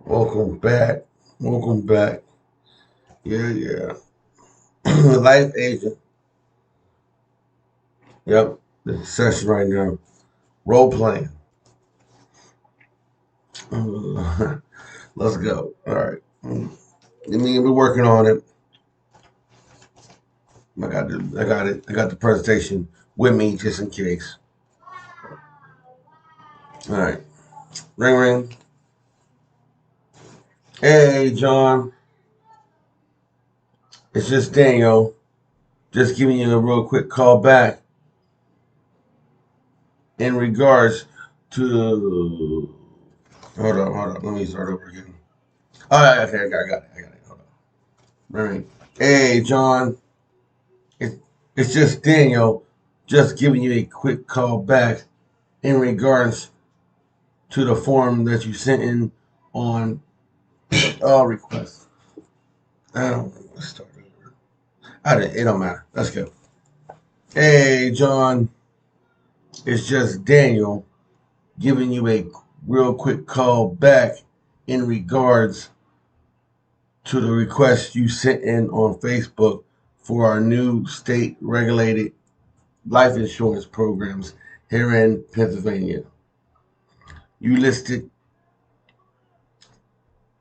Welcome back. Welcome back. Yeah. Life agent. Yep. The session right now. Role playing. Let's go. All right. I mean, we're working on it. I got the presentation with me just in case. All right. Ring ring. Hey, John. It's just Daniel. Just giving you a real quick call back in regards to. Hold on. Let me start over again. Oh, yeah, okay, I got it. Hold on. Right. Hey, John. It, it's just Daniel. Just giving you a quick call back in regards to the form that you sent in on all requests. I don't want to start over. It don't matter. Let's go. Hey, John. It's just Daniel giving you a real quick call back in regards to the request you sent in on Facebook for our new state regulated life insurance programs here in Pennsylvania. You listed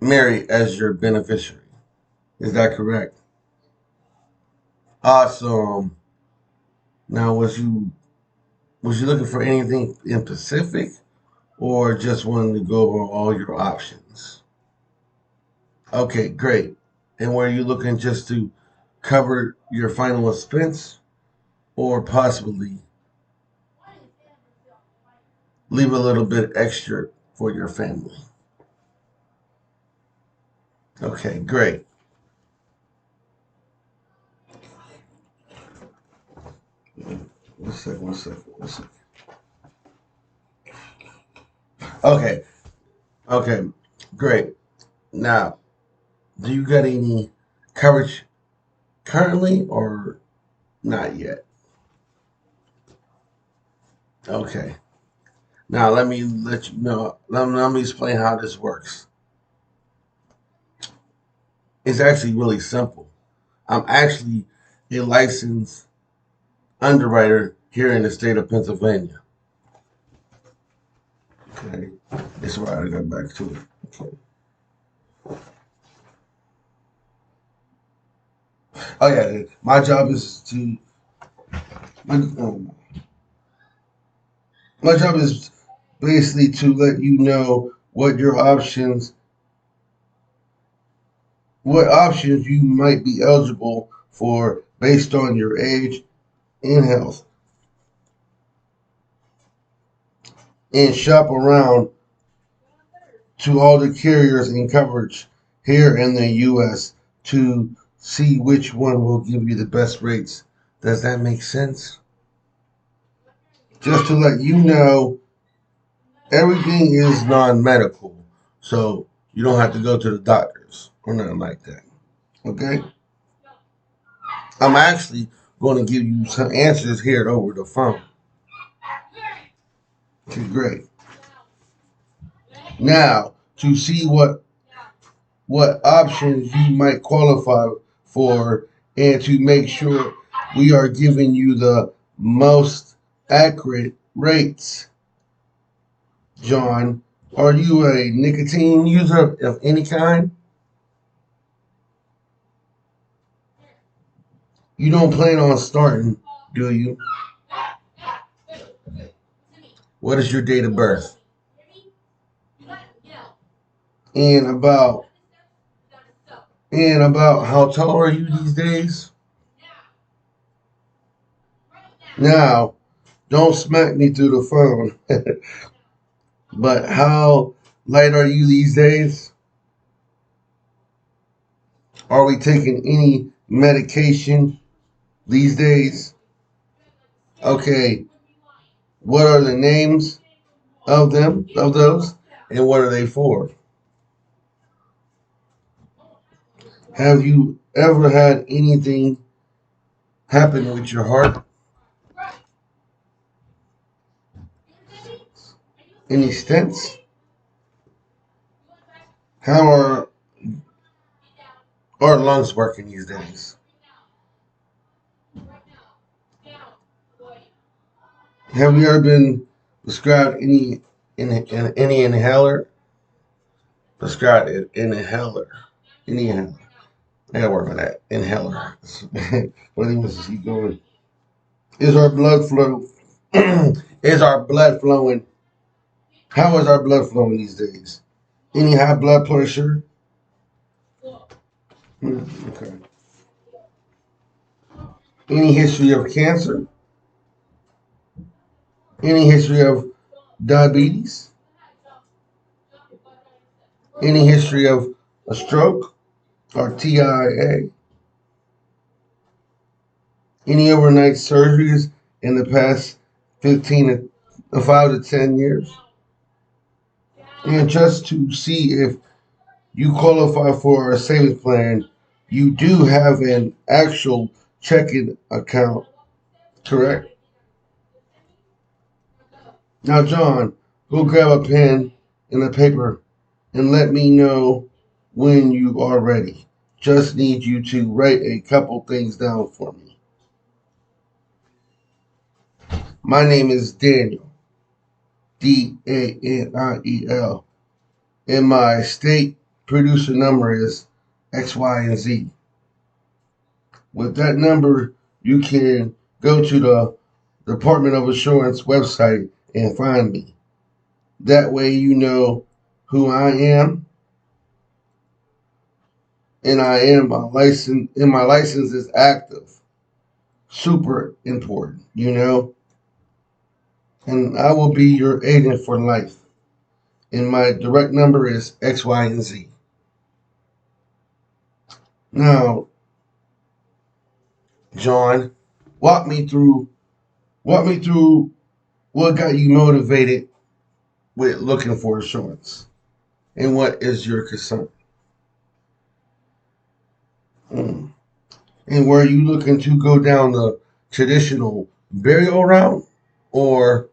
Mary as your beneficiary. Is that correct? Awesome. Now, was you looking for anything in specific, or just wanting to go over all your options? Okay, great. And were you looking just to cover your final expense, or possibly leave a little bit extra for your family? Okay, great. One second. Okay, okay, great. Now, do you got any coverage currently or not yet? Okay. Now let me let you know. Let me explain how this works. It's actually really simple. I'm actually a licensed underwriter here in the state of Pennsylvania. Okay. That's why I got back to it. Okay. Oh yeah, my job is to my, um, my job is basically to let you know what options you might be eligible for based on your age and health, and shop around to all the carriers and coverage here in the U.S. to see which one will give you the best rates. Does that make sense? Just to let you know, everything is non-medical, so you don't have to go to the doctors or nothing like that. Okay? I'm actually going to give you some answers here over the phone. Okay, great. Now, to see what options you might qualify for, and to make sure we are giving you the most accurate rates. John, are you a nicotine user of any kind? You don't plan on starting, do you? What is your date of birth? And about how tall are you these days? Now, don't smack me through the phone. But how light are you these days? Are we taking any medication these days? Okay, what are the names of those, and what are they for? Have you ever had anything happen with your heart? Any stents? How are our lungs working these days? Have you ever been prescribed any inhaler? Prescribed an inhaler. Any inhaler. I gotta work on that. Inhaler. What do you want to keep going? Is our blood flow? Is our blood flowing? How is our blood flowing these days? Any high blood pressure? Okay. Any history of cancer? Any history of diabetes? Any history of a stroke or TIA? Any overnight surgeries in the past 5 to 10 years? And just to see if you qualify for a savings plan, you do have an actual checking account, correct? Now, John, go grab a pen and a paper and let me know when you are ready. Just need you to write a couple things down for me. My name is Daniel, Daniel, and my state producer number is X, Y, and Z. With that number, you can go to the Department of Insurance website and find me. That way you know who I am, and I am a license, and my license is active. Super important, you know? And I will be your agent for life. And my direct number is X, Y, and Z. Now, John, walk me through walk me through what got you motivated with looking for insurance. And what is your concern? Mm. And were you looking to go down the traditional burial route or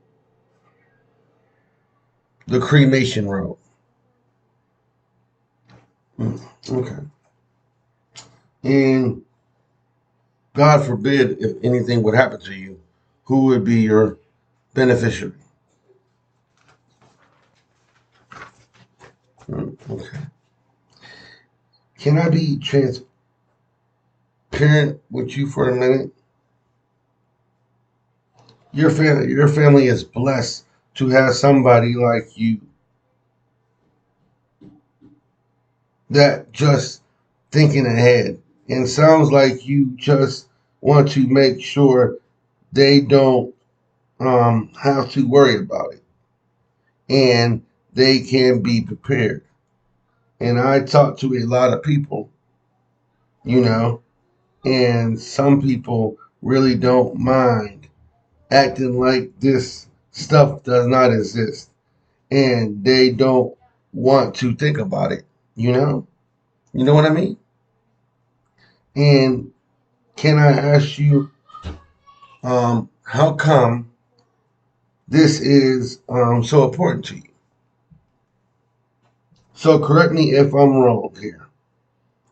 the cremation route? Mm. Okay. And God forbid if anything would happen to you, who would be your beneficiary? Mm. Okay. Can I be transparent with you for a minute? Your family is blessed to have somebody like you that just thinking ahead. And sounds like you just want to make sure they don't have to worry about it and they can be prepared. And I talk to a lot of people, you know, and some people really don't mind acting like this stuff does not exist and they don't want to think about it, you know? You know what I mean? And can I ask you, how come this is so important to you? So correct me if I'm wrong here,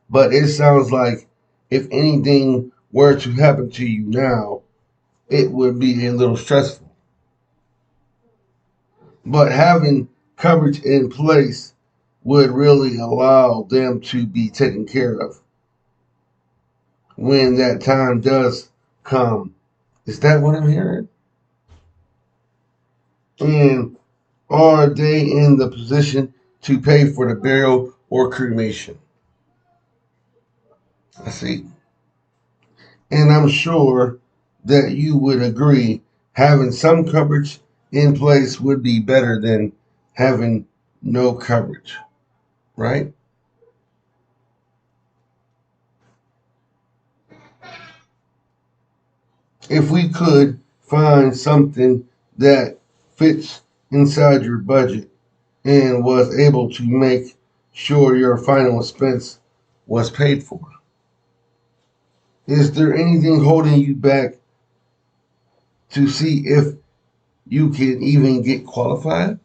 but it sounds like if anything were to happen to you now, it would be a little stressful. But having coverage in place would really allow them to be taken care of when that time does come. Is that what I'm hearing? And are they in the position to pay for the burial or cremation? I see. And I'm sure that you would agree having some coverage in place would be better than having no coverage, right? If we could find something that fits inside your budget and was able to make sure your final expense was paid for. Is there anything holding you back to see if you can even get qualified?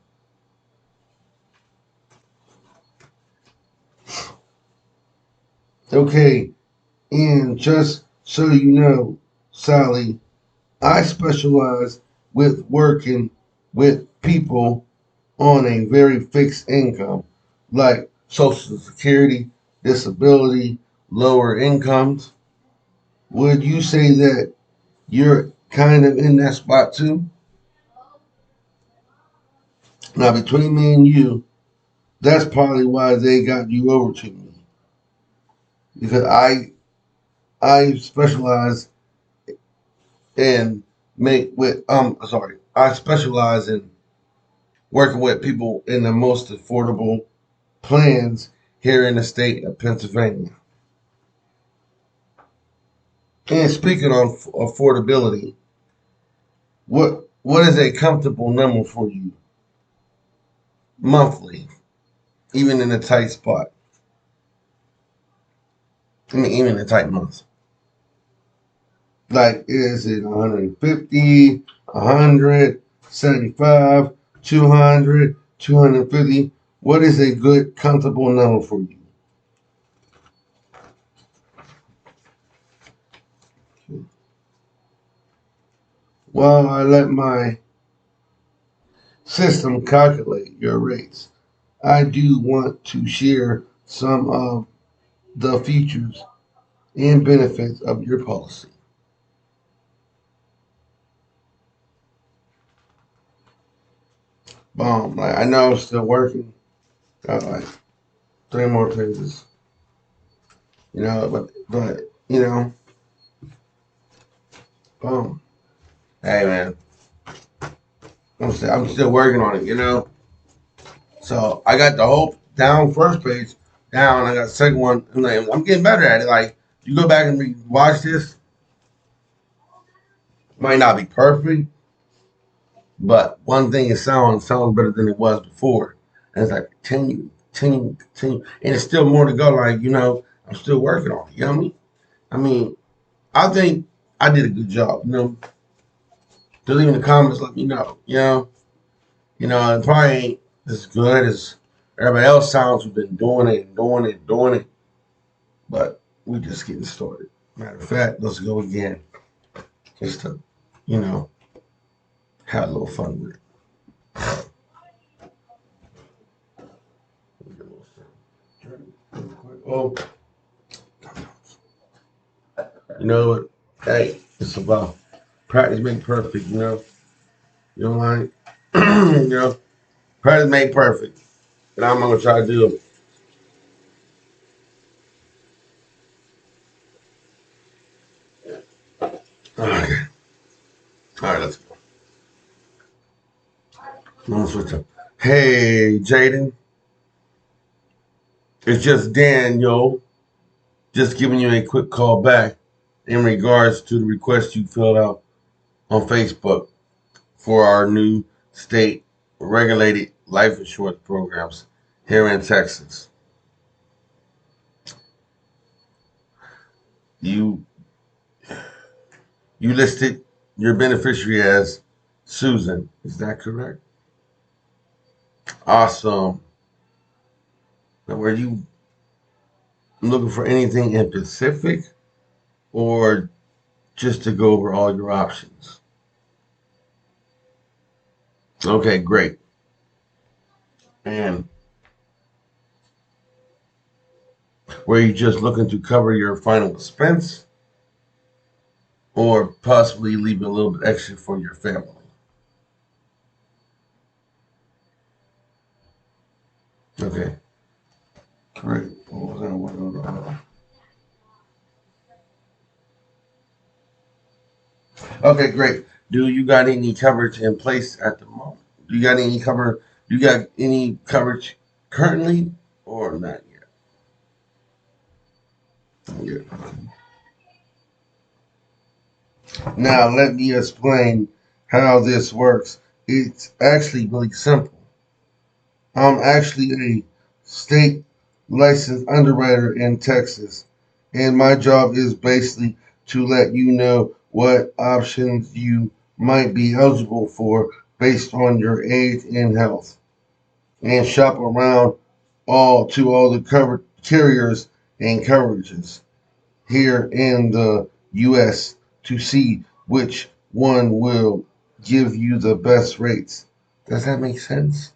Okay, and just so you know, Sally, I specialize with working with people on a very fixed income, like Social Security, disability, lower incomes. Would you say that you're kind of in that spot too? Now, between me and you, that's probably why they got you over to me because I specialize in I specialize in working with people in the most affordable plans here in the state of Pennsylvania. And speaking on affordability, what is a comfortable number for you monthly, even in a tight spot? I mean, even in a tight month. Like, is it 150, 100, 75, 200, 250? What is a good, comfortable number for you? While I let my system calculate your rates, I do want to share some of the features and benefits of your policy. Boom. Like, I know I'm still working. Got like three more pages. But boom. Hey man, I'm still working on it. So I got the whole down first page down. I got the second one. And like, I'm getting better at it. Like you go back and watch this, might not be perfect, but one thing is sounds better than it was before. And it's like continue, and it's still more to go. Like I'm still working on it. You know what I mean? I mean, I think I did a good job. Just leave in the comments, let me know. It probably ain't as good as everybody else sounds. We've been doing it and doing it and doing it, but we just getting started. Matter of fact, let's go again, just to, you know, have a little fun with it. Oh, you know what? Hey, it's about practice make perfect. You know, like practice make perfect, and I'm gonna try to do it. Okay, all right, let's go. I'm gonna switch up. Hey, Jaden, it's just Daniel. Just giving you a quick call back in regards to the request you filled out on Facebook for our new state regulated life insurance programs here in Texas. You you listed your beneficiary as Susan. Is that correct? Awesome. Now, were you looking for anything in specific or just to go over all your options? Okay, great. And were you just looking to cover your final expense or possibly leave a little bit extra for your family? Okay, great. Okay, great. Do you got any coverage in place at the moment? Do you got any cover? Do you got any coverage currently or not yet? Not yet. Now let me explain how this works. It's actually really simple. I'm actually a state licensed underwriter in Texas, and my job is basically to let you know what options you might be eligible for based on your age and health, and shop around all the covered carriers and coverages here in the US to see which one will give you the best rates. Does that make sense?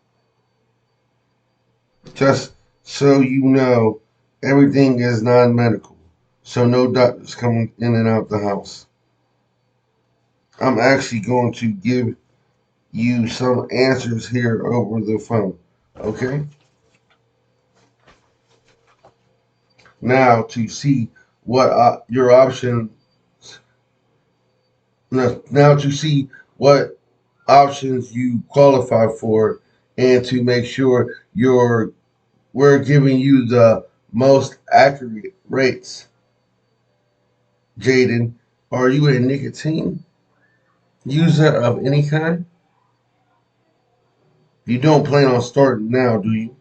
Just so you know, everything is non-medical, so no doctors coming in and out the house. I'm actually going to give you some answers here over the phone, okay? Now to see what your options, now to see what options you qualify for, and to make sure we're giving you the most accurate rates. Jaden, are you a nicotine user of any kind? You don't plan on starting now, do you?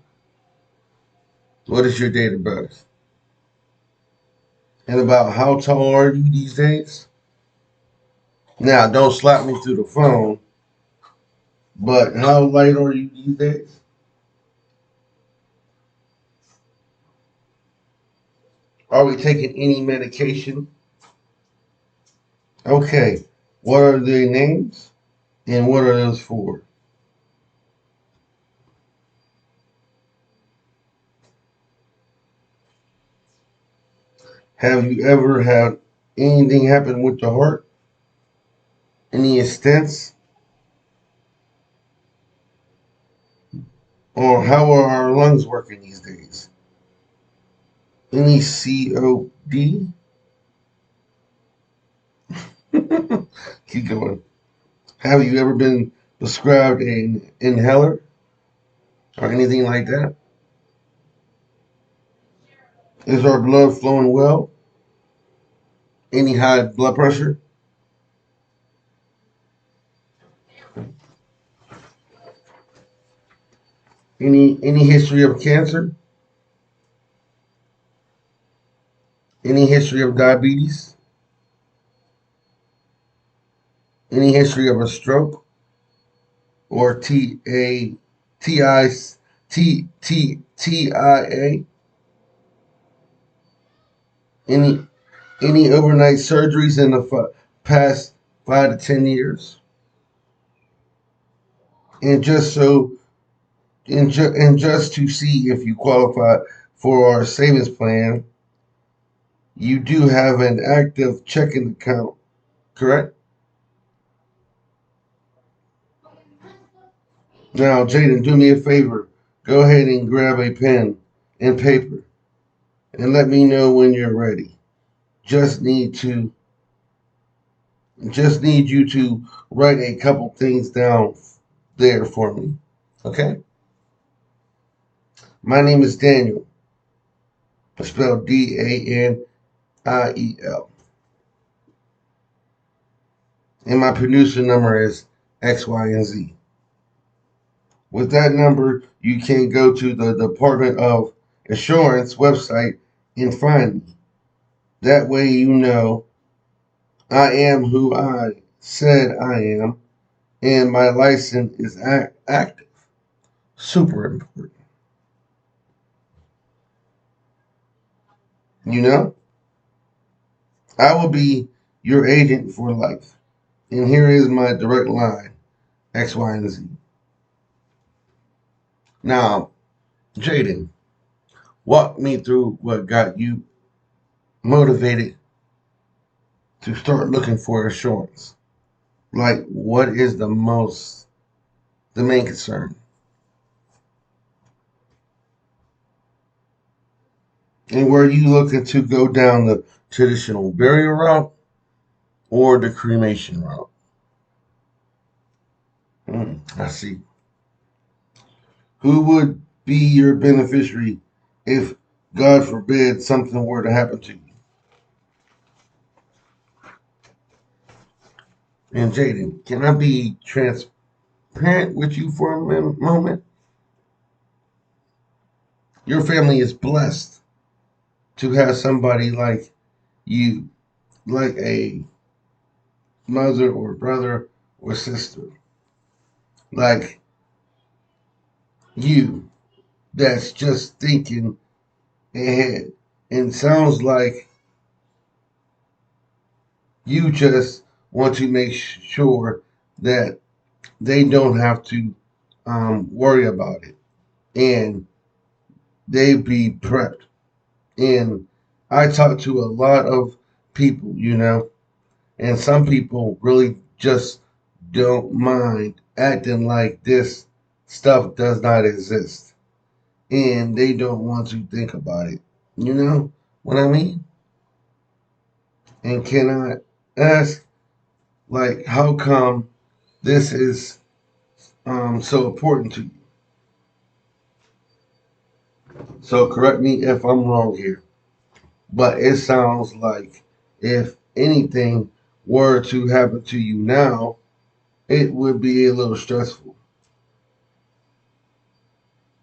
What is your date of birth? And about how tall are you these days? Now, don't slap me through the phone, but how light are you these days? Are we taking any medication? Okay. What are their names? And what are those for? Have you ever had anything happen with the heart? Any stents? Or how are our lungs working these days? Any COD? Keep going. Have you ever been prescribed an inhaler or anything like that? Is our blood flowing well? Any high blood pressure? Any history of cancer? Any history of diabetes? Any history of a stroke or TIA? Any overnight surgeries in the past 5 to 10 years? And just so and just to see if you qualify for our savings plan, you do have an active checking account, correct? Now, Jaden, do me a favor. Go ahead and grab a pen and paper and let me know when you're ready. Just need to just need you to write a couple things down there for me. Okay? My name is Daniel. Spelled DANIEL. And my producer number is X, Y, and Z. With that number, you can go to the Department of Insurance website and find me. That way you know I am who I said I am, and my license is active. Super important. You know, I will be your agent for life. And here is my direct line, X, Y, and Z. Now, Jaden, walk me through what got you motivated to start looking for insurance. Like, what is the main concern? And were you looking to go down the traditional burial route or the cremation route? I see. Who would be your beneficiary if, God forbid, something were to happen to you? And Jaden, can I be transparent with you for a moment? Your family is blessed to have somebody like you, like a mother or brother or sister, like you, that's just thinking ahead And it sounds like you just want to make sure that they don't have to worry about it and they be prepped. And I talk to a lot of people, and some people really just don't mind acting like this stuff does not exist. And they don't want to think about it. You know what I mean? And can I ask, like, how come this is so important to you? So correct me if I'm wrong here, but it sounds like if anything were to happen to you now, it would be a little stressful.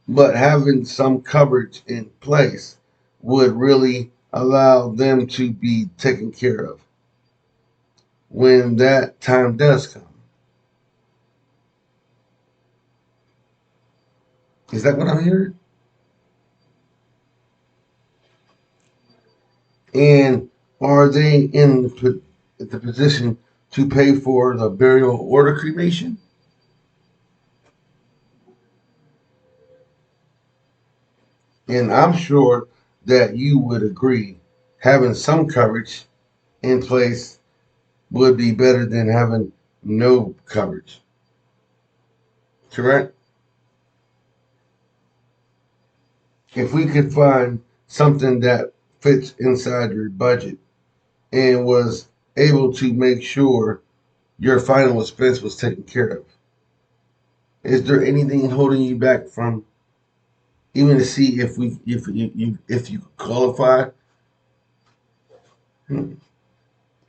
But having some coverage in place would really allow them to be taken care of when that time does come. Is that what I'm hearing? And are they in the position to pay for the burial or the cremation? And I'm sure that you would agree having some coverage in place would be better than having no coverage. Correct? If we could find something that fits inside your budget and was able to make sure your final expense was taken care of, is there anything holding you back from even to see if you qualify? Hmm.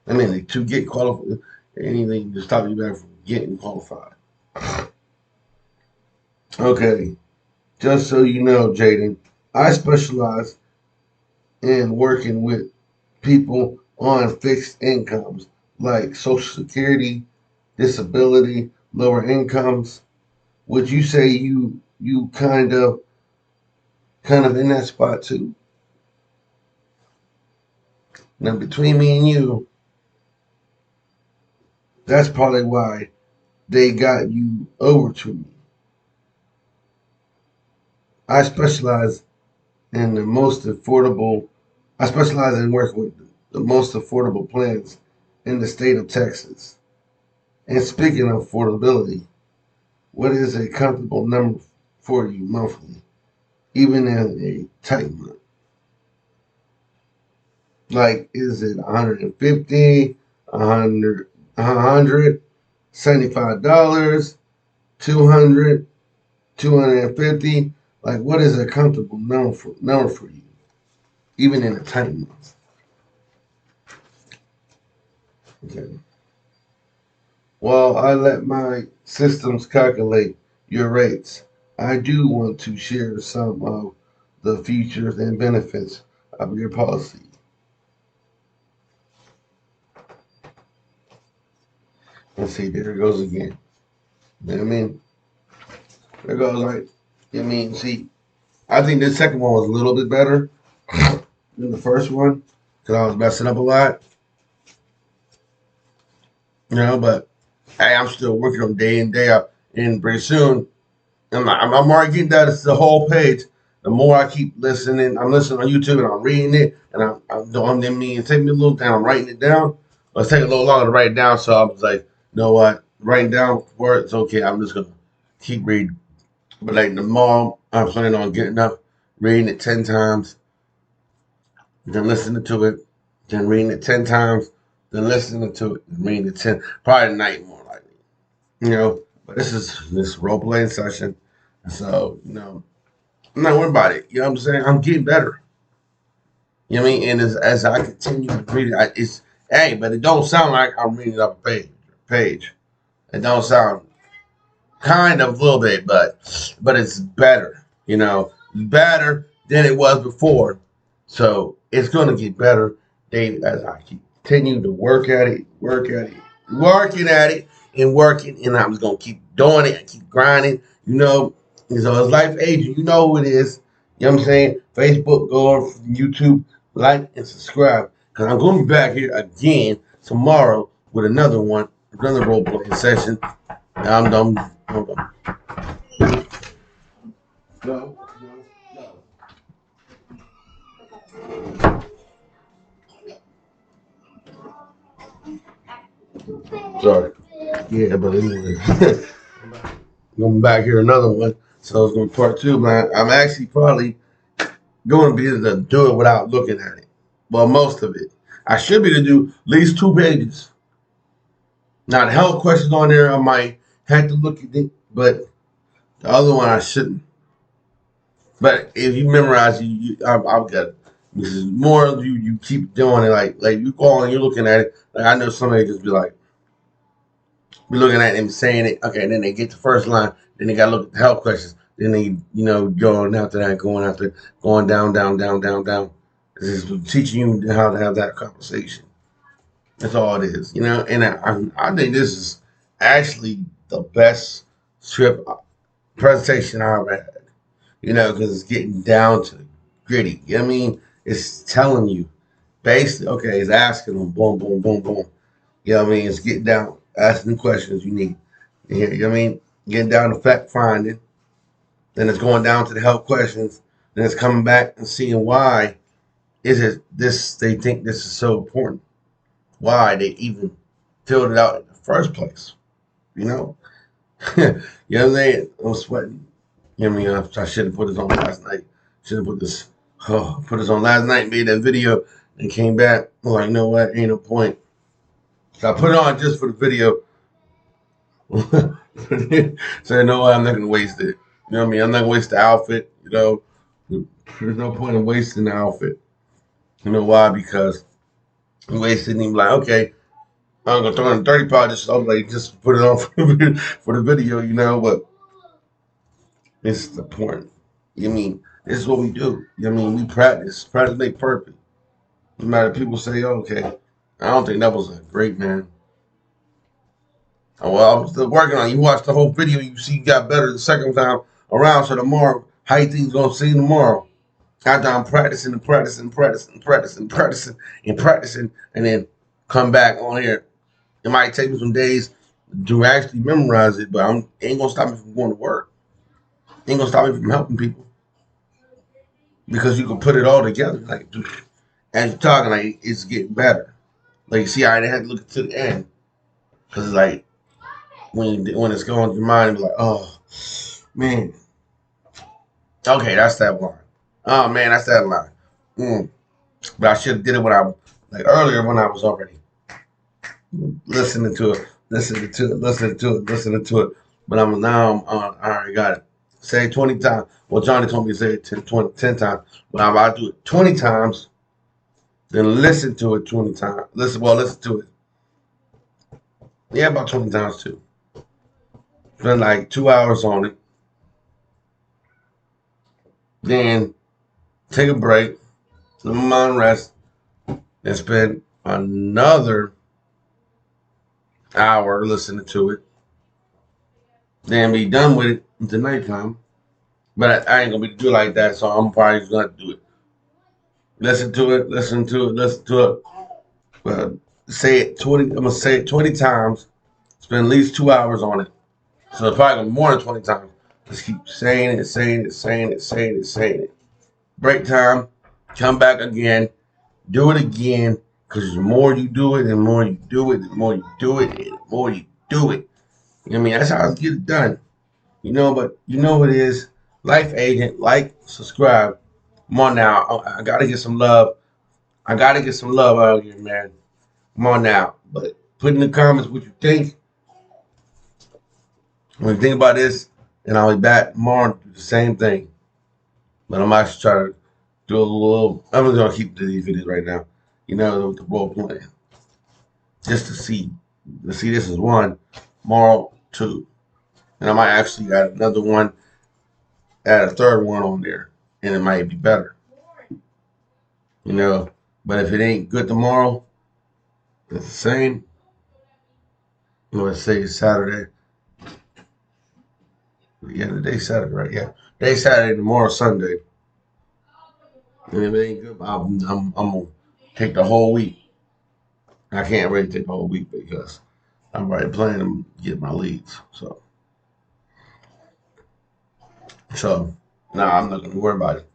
I mean, like, to get qualified, anything to stop you back from getting qualified. Okay, just so you know, Jaden, I specialize in working with people on fixed incomes like Social Security, disability, lower incomes. Would you say you kind of in that spot too? Now between me and you, that's probably why they got you over to me. I specialize in the most affordable. I specialize in working with the most affordable plans in the state of Texas. And speaking of affordability, what is a comfortable number for you monthly, even in a tight month? Like, is it 150, 100, 175, 200, 250? Like, what is a comfortable number for you, even in a tight month? Okay. While I let my systems calculate your rates, I do want to share some of the features and benefits of your policy. Let's see, there it goes again. You know what I mean? There goes right. See, I think this second one was a little bit better than the first one because I was messing up a lot, but hey, I'm still working on day in, day out. And pretty soon, I'm already getting that. It's the whole page. The more I keep listening, I'm listening on YouTube and I'm reading it, and I'm doing me. It take me a little time. I'm writing it down. But it's taking a little longer to write it down. So I was like, you know what? Writing down words, okay. I'm just gonna keep reading. But like tomorrow, I'm planning on getting up, reading it 10 times, then listening to it, then reading it 10 times, then listening to it, and reading it 10. Probably tonight more likely. But this role playing session, so I'm not worried about it. You know what I'm saying? I'm getting better. You know what I mean? And as I continue to read it, but it don't sound like I'm reading up a page. It don't sound kind of a little bit, but it's better. Better than it was before. So it's gonna get better day as I continue to working at it, and I'm just gonna keep doing it and keep grinding. And so as life ages, you know who it is. You know what I'm saying? Facebook, go on YouTube, like, and subscribe. Because I'm going to be back here again tomorrow with another one, another role playing session. I'm done. Hold on. No, sorry. Yeah, but anyway, I'm back here another one. So it's going to be part two, man. I'm actually probably going to be able to do it without looking at it. Well, most of it. I should be able to do at least 2 pages. Now, the health questions on there, I might have to look at it, but the other one I shouldn't. But if you memorize, I've got this is more of you keep doing it. Like you go and you're looking at it. Like I know somebody just be looking at it and saying it. Okay, and then they get the first line. Then they got to look at the health questions. Then they going after that, going down, down, down, down, down. This is teaching you how to have that conversation. That's all it is, And I think this is actually the best script presentation I've ever had. Because it's getting down to the gritty. You know what I mean? It's telling you, basically, okay, it's asking them, boom, boom, boom, boom. You know what I mean? It's getting down, asking the questions you need. You know what I mean? Getting down to fact finding. Then it's going down to the health questions. Then it's coming back and seeing why is it this, they think this is so important. Why they even filled it out in the first place. You know? You know what I'm saying? I'm sweating. You know what I mean? I should have put this on last night. Should have put this on last night, made that video, and came back. I'm like, you know what? Ain't no point. So I put it on just for the video. So you know what? I'm not gonna waste it. You know what I mean? I'm not gonna waste the outfit. There's no point in wasting the outfit. You know why? Because I'm wasting him. Like, okay, I'm gonna throw in 30 pounds. Just put it on for the video. But this is the point. You mean this is what we do. You know what I mean? We practice. Practice make perfect. No matter people say, okay, I don't think that was a great man. Oh, well, I was still working on it. You watch the whole video, you see you got better the second time around. So tomorrow, how you think you gonna see tomorrow? After I'm practicing and practicing, practicing, practicing, practicing, and practicing, and then come back on here. It might take me some days to actually memorize it, but ain't gonna stop me from going to work. Ain't gonna stop me from helping people because you can put it all together. Like as you're talking, like it's getting better. Like you see, I didn't have to look to the end because it's like when it's going through your mind, and be like, oh man, okay, that's that line. Oh man, that's that line. But I should have did it when I like earlier when I was already listening to it, listening to it, listening to it, listening to it. But I already got it. Say it 20 times. Well, Johnny told me to say it 10 times. But I'm about to do it 20 times, then listen to it 20 times. Listen to it. Yeah, about 20 times too. Spend like 2 hours on it. Then take a break, let my mind rest, and spend another hour listening to it. Then be done with it until nighttime. But I ain't gonna be do it like that, so I'm probably just gonna do it. Listen to it, listen to it, listen to it. But say it 20. I'm gonna say it 20 times. Spend at least 2 hours on it. So it's probably gonna be more than 20 times. Just keep saying it, saying it, saying it, saying it, saying it. Break time. Come back again. Do it again. Because the more you do it, the more you do it, the more you do it, and the more you do it. You know what I mean? That's how I get it done. But you know what it is. Life Agent, like, subscribe. Come on now. I gotta get some love. I gotta get some love out here, man. Come on now. But put in the comments what you think. When you think about this, and I'll be back tomorrow and do the same thing. But I'm actually trying to do a little. I'm just gonna keep these videos right now. The role playing. Just to see. This is one. Tomorrow, two. And I might actually add another one, add a third one on there. And it might be better. But if it ain't good tomorrow, it's the same. Let's say it's Saturday. Yeah, today's Saturday, right? Yeah. Today's Saturday, tomorrow's Sunday. And if it ain't good, I'm gonna take the whole week. I can't really take the whole week because I'm already planning to get my leads. So nah, I'm not gonna worry about it.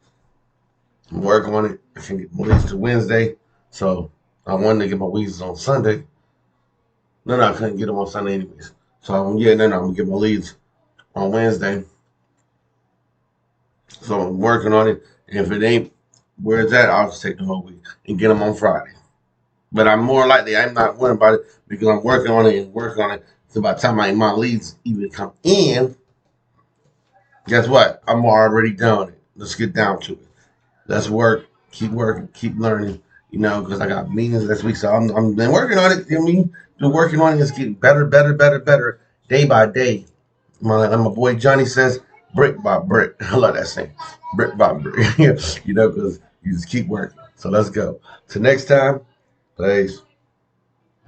I'm working on it. I can get my leads to Wednesday. So I wanted to get my leads on Sunday. No, I couldn't get them on Sunday anyways. So yeah, no, I'm gonna get my leads on Wednesday. So I'm working on it. And if it ain't where it's at, I'll just take the whole week and get them on Friday. But I'm more likely I'm not worried about it because I'm working on it and working on it. So by the time my leads even come in, guess what? I'm already done it. Let's get down to it. Let's keep working, keep learning. Because I got meetings this week, so I'm been working on it. Been working on it. It's getting better, better, better, better, day by day. My boy Johnny says, brick by brick. I love that saying, brick by brick. Because you just keep working. So let's go. Till next time, peace.